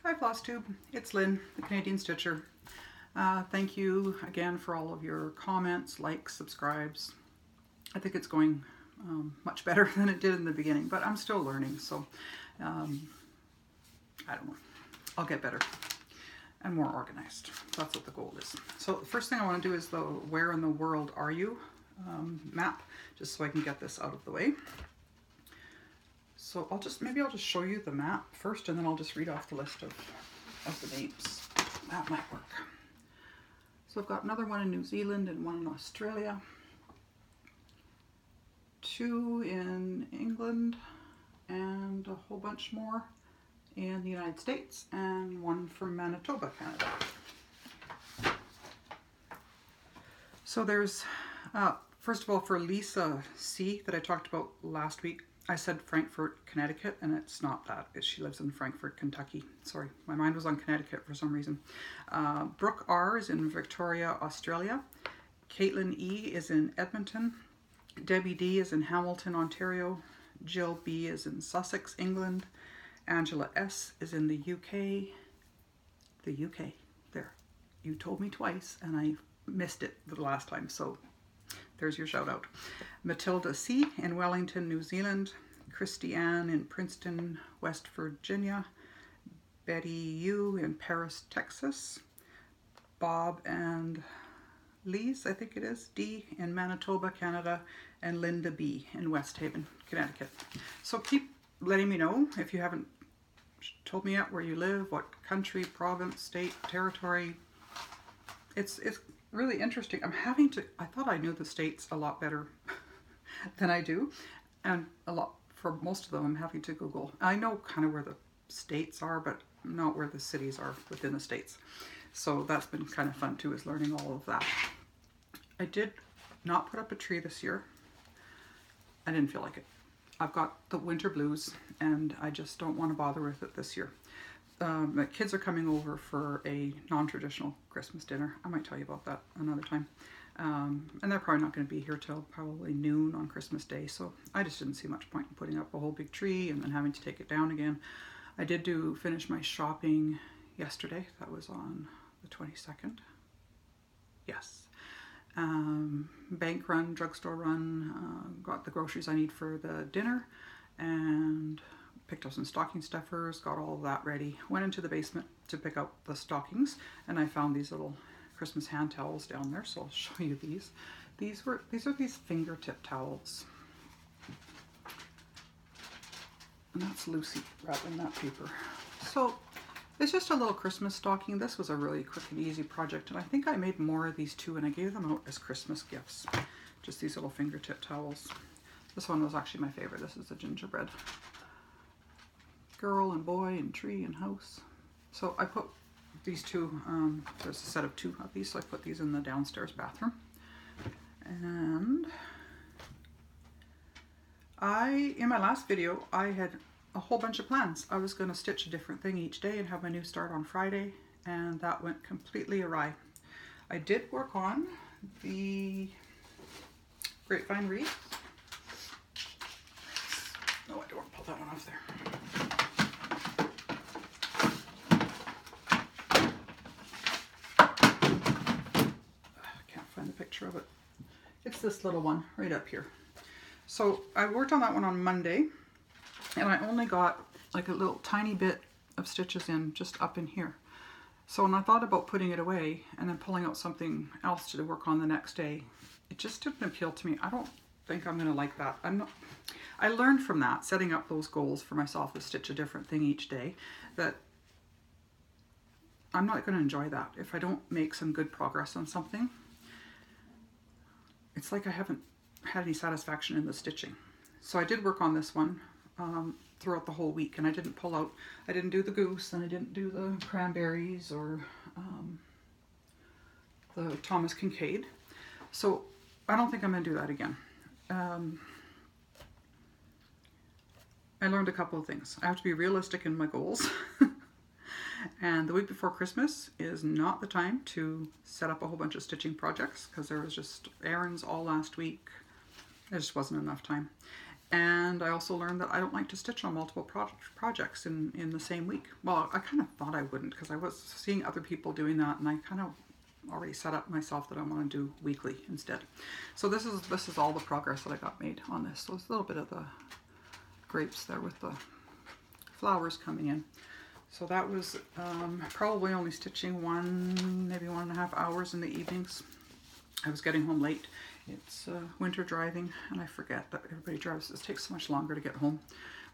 Hi Flosstube, it's Lynn, the Canadian Stitcher. Thank you again for all of your comments, likes, subscribes. I think it's going much better than it did in the beginning, but I'm still learning, so I don't know. I'll get better and more organized. That's what the goal is. So the first thing I want to do is the Where in the World Are You map, just so I can get this out of the way. So maybe I'll just show you the map first, and then I'll just read off the list of the names. That might work. So I've got another one in New Zealand and one in Australia, 2 in England, and a whole bunch more in the United States, and 1 from Manitoba, Canada. So there's, first of all, for Lisa C. that I talked about last week, I said Frankfort, Connecticut, and it's not that. She lives in Frankfort, Kentucky. Sorry, my mind was on Connecticut for some reason. Brooke R. is in Victoria, Australia. Caitlin E. is in Edmonton. Debbie D. is in Hamilton, Ontario. Jill B. is in Sussex, England. Angela S. is in the UK. The UK. There. You told me twice, and I missed it the last time, so there's your shout out. Matilda C. in Wellington, New Zealand. Christy Ann in Princeton, West Virginia. Betty U. in Paris, Texas. Bob and Lise, I think it is, D. in Manitoba, Canada. And Linda B. in West Haven, Connecticut. So keep letting me know if you haven't told me yet where you live, what country, province, state, territory. It's really interesting. I thought I knew the states a lot better than I do, and for most of them I'm having to Google. I know kind of where the states are, but not where the cities are within the states. So that's been kind of fun too, is learning all of that. I did not put up a tree this year. I didn't feel like it. I've got the winter blues and I just don't want to bother with it this year. My kids are coming over for a non-traditional Christmas dinner. I might tell you about that another time. And they're probably not going to be here till probably noon on Christmas Day, so I just didn't see much point in putting up a whole big tree and then having to take it down again. I did finish my shopping yesterday. That was on the 22nd. Yes. Bank run, drugstore run, got the groceries I need for the dinner, and picked up some stocking stuffers, got all of that ready. Went into the basement to pick up the stockings, and I found these little Christmas hand towels down there, so I'll show you these. These are these fingertip towels. And that's Lucy wrapping that paper. So it's just a little Christmas stocking. This was a really quick and easy project, and I think I made more of these too, and I gave them out as Christmas gifts. Just these little fingertip towels. This one was actually my favorite. This is a gingerbread girl and boy and tree and house. So I put these two, there's a set of 2 of these, so I put these in the downstairs bathroom. And in my last video, I had a whole bunch of plans. I was going to stitch a different thing each day and have my new start on Friday, and that went completely awry. I did work on the grapevine wreath. No, I don't want to pull that one off there. I can't find the picture of it. It's this little one right up here. So I worked on that one on Monday, and I only got like a little tiny bit of stitches in just up in here. So when I thought about putting it away and then pulling out something else to work on the next day, it just didn't appeal to me. I don't think I'm going to like that. I learned from that, setting up those goals for myself to stitch a different thing each day, that I'm not going to enjoy that. If I don't make some good progress on something, it's like I haven't had any satisfaction in the stitching. So I did work on this one throughout the whole week, and I didn't do the goose, and I didn't do the cranberries or the Thomas Kincaid. So I don't think I'm going to do that again. I learned a couple of things. I have to be realistic in my goals. And the week before Christmas is not the time to set up a whole bunch of stitching projects, because there was just errands all last week. There just wasn't enough time. And I also learned that I don't like to stitch on multiple projects in the same week. Well, I kind of thought I wouldn't because I was seeing other people doing that, and I kind of already set up myself that I want to do weekly instead. So this is all the progress that I got made on this. So it's a little bit of the grapes there with the flowers coming in. So that was probably only stitching maybe 1.5 hours in the evenings. I was getting home late. It's winter driving, and I forget that everybody drives. It takes so much longer to get home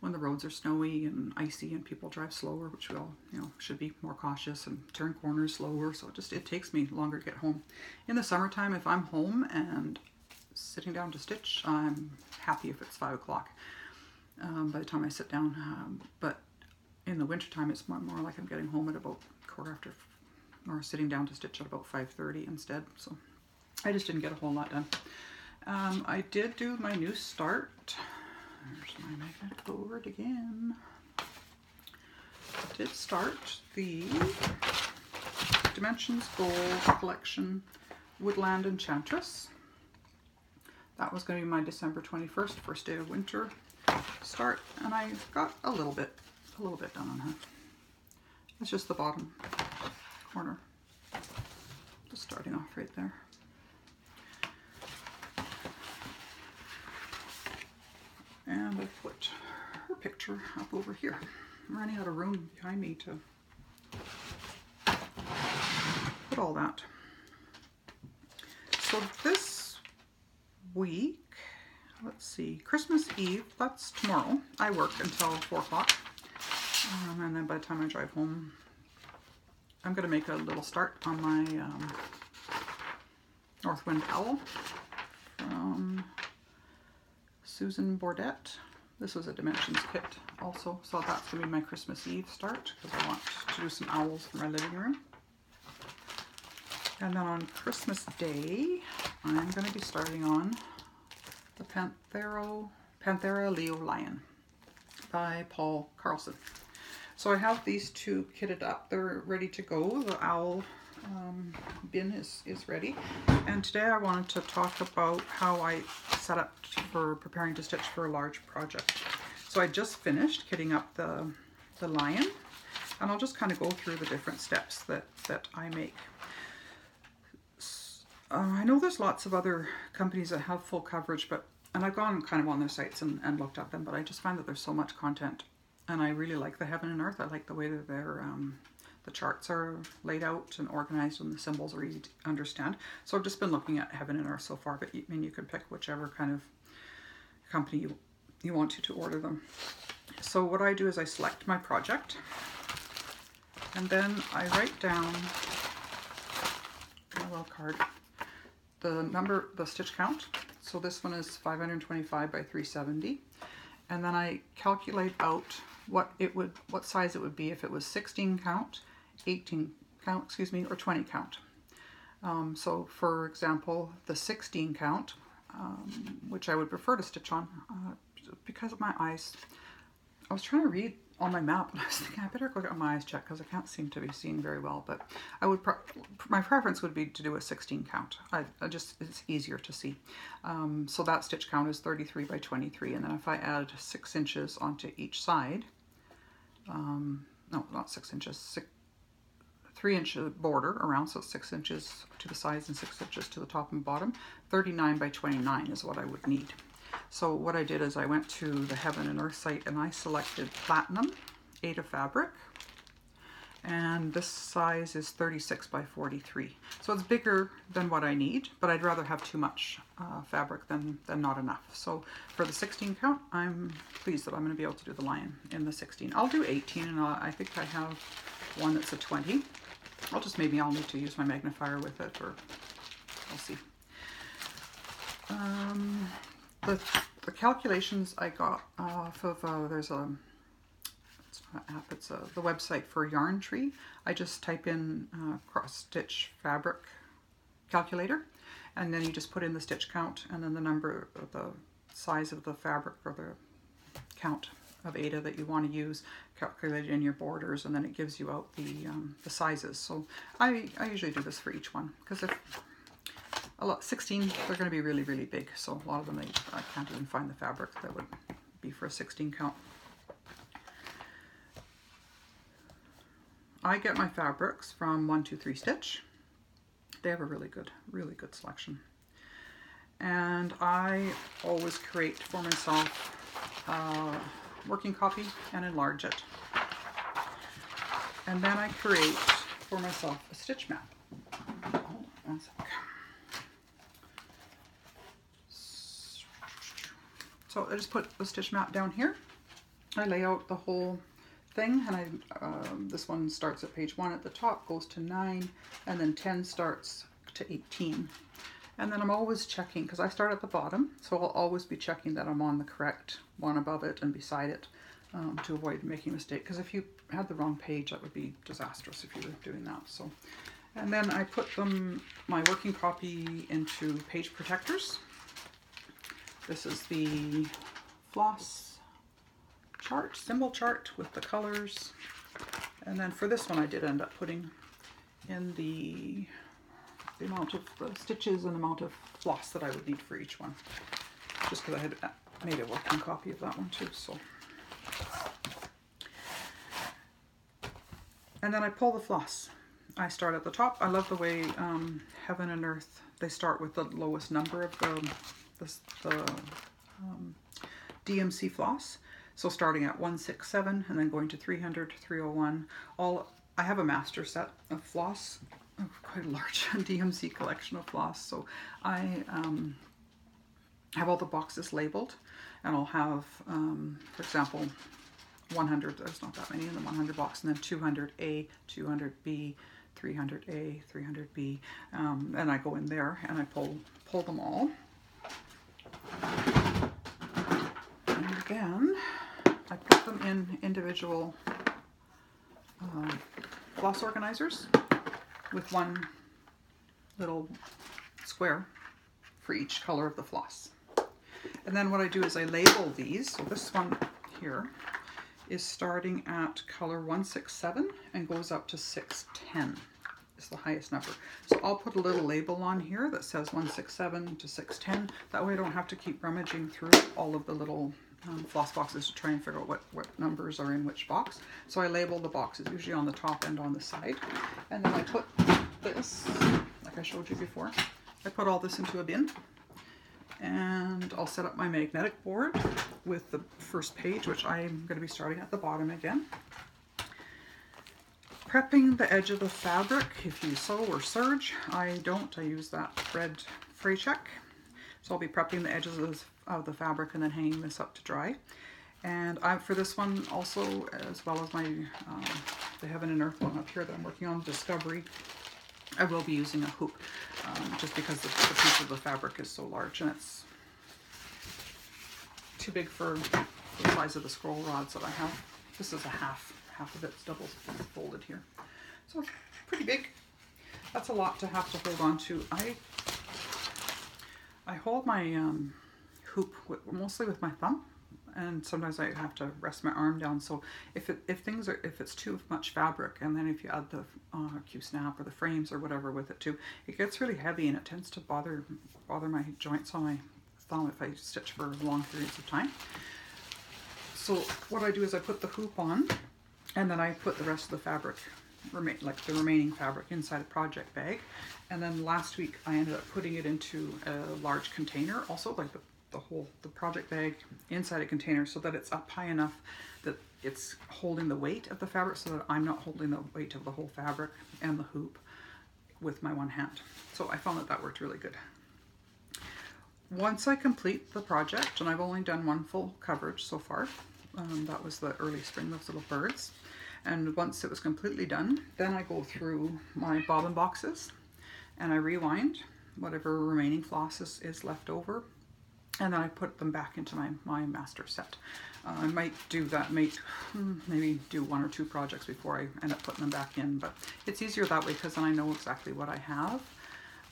when the roads are snowy and icy and people drive slower, which we all, should be more cautious and turn corners slower. So it takes me longer to get home. In the summertime, if I'm home and sitting down to stitch, I'm happy if it's 5 o'clock by the time I sit down. But in the wintertime, it's more like I'm getting home at about 4:15, or sitting down to stitch at about 5:30 instead. So I just didn't get a whole lot done. I did do my new start. There's my magnetic board again. I did start the Dimensions Gold Collection Woodland Enchantress. That was going to be my December 21st, first day of winter start, and I got a little bit done on her. It's just the bottom corner, just starting off right there. And I put her picture up over here. I'm running out of room behind me to put all that. So this week, let's see, Christmas Eve, that's tomorrow. I work until 4 o'clock. And then by the time I drive home, I'm going to make a little start on my Northwind Owl from Susan Bordette. This was a Dimensions kit also, so that's going to be my Christmas Eve start because I want to do some owls in my living room. And then on Christmas Day, I'm going to be starting on the Panthera Leo Lion by Paul Carlson. So I have these two kitted up. They're ready to go. The owl bin is ready. And today I wanted to talk about how I set up for preparing to stitch for a large project. So I just finished kitting up the lion, and I'll just kind of go through the different steps that I make. I know there's lots of other companies that have full coverage, and I've gone kind of on their sites and looked at them, but I just find that there's so much content, and I really like the Heaven and Earth. I like the way that the charts are laid out and organized, and the symbols are easy to understand. So I've just been looking at Heaven and Earth so far, but you can pick whichever kind of company you want to order them. So what I do is I select my project, and then I write down my little card the stitch count. So this one is 525 by 370, and then I calculate out what size it would be if it was 16 count, 18 count, or 20 count. So for example, the 16 count, which I would prefer to stitch on because of my eyes. I was trying to read on my map, and I was thinking I better go get my eyes checked because I can't seem to be seeing very well. But I would my preference would be to do a 16 count. It's easier to see. So that stitch count is 33 by 23, and then if I add 6 inches onto each side, no, not 6 inches, 3-inch border around, so 6 inches to the sides and 6 inches to the top and bottom. 39 by 29 is what I would need. So what I did is I went to the Heaven and Earth site and I selected Platinum Ada fabric, and this size is 36 by 43. So it's bigger than what I need, but I'd rather have too much fabric than not enough. So for the 16 count, I'm pleased that I'm going to be able to do the lion in the 16. I'll do 18, and I think I have one that's a 20. Maybe I'll need to use my magnifier with it, or I'll see. The calculations I got off of, it's not an app, it's the website for Yarn Tree. I just type in cross stitch fabric calculator, and then you just put in the stitch count and then the number, the size of the fabric, or the count of Ada that you want to use, calculated in your borders, and then it gives you out the sizes. So I usually do this for each one, because a lot, 16, they're going to be really, really big. So a lot of them, I can't even find the fabric that would be for a 16 count. I get my fabrics from 123 Stitch. They have a really good selection. And I always create for myself working copy and enlarge it. And then I create for myself a stitch map. Hold on one sec. So I just put the stitch map down here. I lay out the whole thing, and this one starts at page 1 at the top, goes to 9, and then 10 starts to 18. And then I'm always checking, because I start at the bottom, so I'll always be checking that I'm on the correct one above it and beside it, to avoid making a mistake. Because if you had the wrong page, that would be disastrous if you were doing that. So, and then I put my working copy into page protectors. This is the floss chart, symbol chart with the colors. And then for this one, I did end up putting in the amount of stitches and the amount of floss that I would need for each one, just because I had made a working copy of that one too. So, and then I pull the floss. I start at the top. I love the way Heaven and Earth, they start with the lowest number of the DMC floss. So starting at 167 and then going to 300, 301. I have a master set of floss, quite a large DMC collection of floss. So I have all the boxes labeled, and I'll have, for example, 100, there's not that many in the 100 box, and then 200A, 200B, 300A, 300B, and I go in there and I pull them all. And again, I put them in individual floss organizers with one little square for each color of the floss. And then what I do is I label these. So this one here is starting at color 167 and goes up to 610 is the highest number. So I'll put a little label on here that says 167 to 610. That way I don't have to keep rummaging through all of the little floss boxes to try and figure out what numbers are in which box. So I label the boxes, usually on the top and on the side. And then I put this, like I showed you before, I put all this into a bin. And I'll set up my magnetic board with the first page, which I'm going to be starting at the bottom again. Prepping the edge of the fabric if you sew or serge. I don't, I use that thread fray check. So I'll be prepping the edges of the fabric and then hanging this up to dry. And for this one also, as well as my the Heaven and Earth one up here that I'm working on, Discovery, I will be using a hoop, just because the piece of the fabric is so large and it's too big for the size of the scroll rods that I have. This is a half of it's double folded here. So it's pretty big. That's a lot to have to hold on to. I hold my hoop mostly with my thumb, and sometimes I have to rest my arm down. So if it's too much fabric, and then if you add the Q-snap or the frames or whatever with it too, it gets really heavy and it tends to bother my joints on my thumb if I stitch for long periods of time. So what I do is I put the hoop on, and then I put the rest of the fabric, like the remaining fabric, inside a project bag. And then last week I ended up putting it into a large container, also like the project bag inside a container, so that it's up high enough that it's holding the weight of the fabric, so that I'm not holding the weight of the whole fabric and the hoop with my one hand. So I found that worked really good. Once I complete the project, and I've only done one full coverage so far, that was the early spring, those little birds. And once it was completely done, then I go through my bobbin boxes and I rewind whatever remaining floss is left over, and then I put them back into my master set. I might do that, maybe do one or two projects before I end up putting them back in, but it's easier that way because then I know exactly what I have,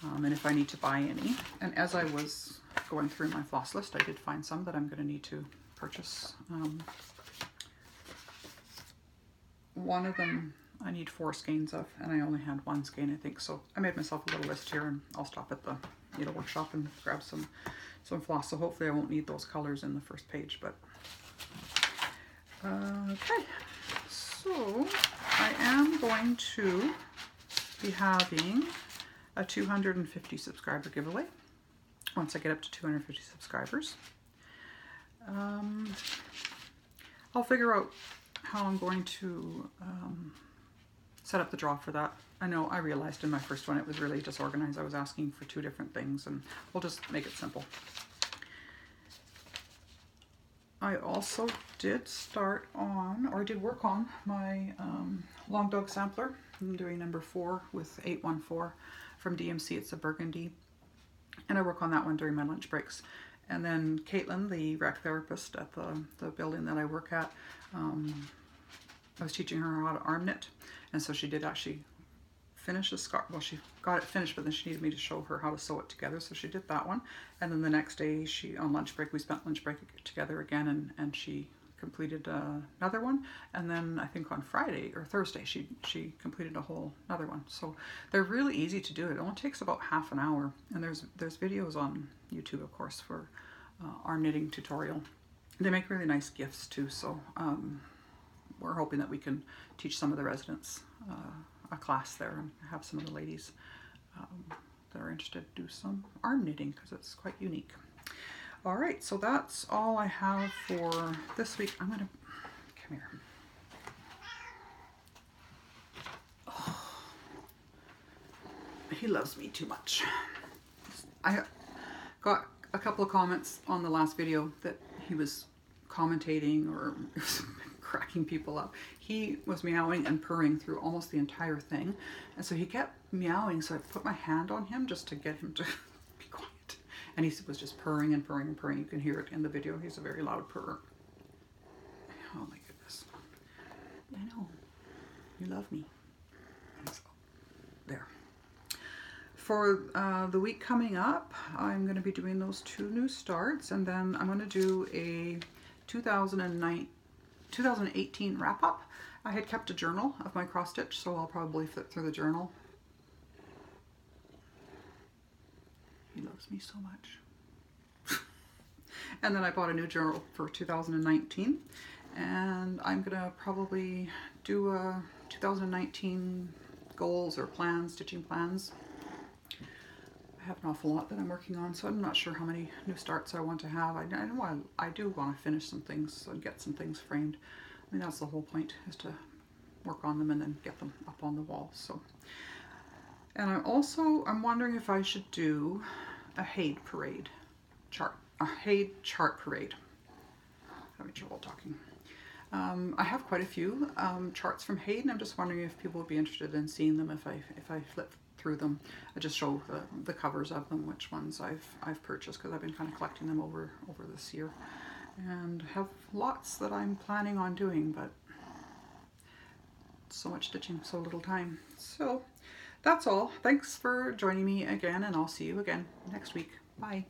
and if I need to buy any. And as I was going through my floss list, I did find some that I'm going to need to purchase. One of them I need 4 skeins of, and I only had 1 skein, I think. So I made myself a little list here, and I'll stop at the need a workshop and grab some floss. So hopefully I won't need those colors in the first page, but okay. So I am going to be having a 250 subscriber giveaway once I get up to 250 subscribers. I'll figure out how I'm going to set up the draw for that. I know I realized in my first one it was really disorganized. I was asking for 2 different things, and we'll just make it simple. I also did start on, or did work on, my long dog sampler. I'm doing number 4 with 814 from DMC. It's a burgundy. And I work on that one during my lunch breaks. And then Caitlin, the rec therapist at the building that I work at, I was teaching her how to arm knit. And so she did actually finish the scarf. Well, she got it finished, but then she needed me to show her how to sew it together. So she did that one. And then the next day, on lunch break, we spent lunch break together again, and she completed another one. And then I think on Friday or Thursday, she completed a whole another one. So they're really easy to do. It only takes about half an hour. And there's videos on YouTube, of course, for arm knitting tutorial. They make really nice gifts too. So we're hoping that we can teach some of the residents a class there and have some of the ladies that are interested do some arm knitting, because it's quite unique. All right, so that's all I have for this week. I'm gonna come here. Oh, he loves me too much. I got a couple of comments on the last video that he was commentating or cracking people up. He was meowing and purring through almost the entire thing, and so he kept meowing, so I put my hand on him just to get him to be quiet. And he was just purring and purring and purring. You can hear it in the video. He's a very loud purrer. Oh my goodness. I know. You love me. So, there. For the week coming up, I'm going to be doing those 2 new starts, and then I'm going to do a 2018 wrap-up. I had kept a journal of my cross stitch, so I'll probably flip through the journal. He loves me so much. And then I bought a new journal for 2019, and I'm gonna probably do a 2019 goals or plans, stitching plans. I have an awful lot that I'm working on, so I'm not sure how many new starts I want to have. I know I do want to finish some things and get some things framed. I mean, that's the whole point, is to work on them and then get them up on the wall. So, and I'm wondering if I should do a HAED parade chart, a HAED chart parade. Having trouble talking. I have quite a few charts from HAED, and I'm just wondering if people would be interested in seeing them if I flip through them. I just show the covers of them, which ones I've purchased, because I've been kind of collecting them over this year, and have lots that I'm planning on doing, but so much stitching, so little time. So that's all. Thanks for joining me again, and I'll see you again next week. Bye.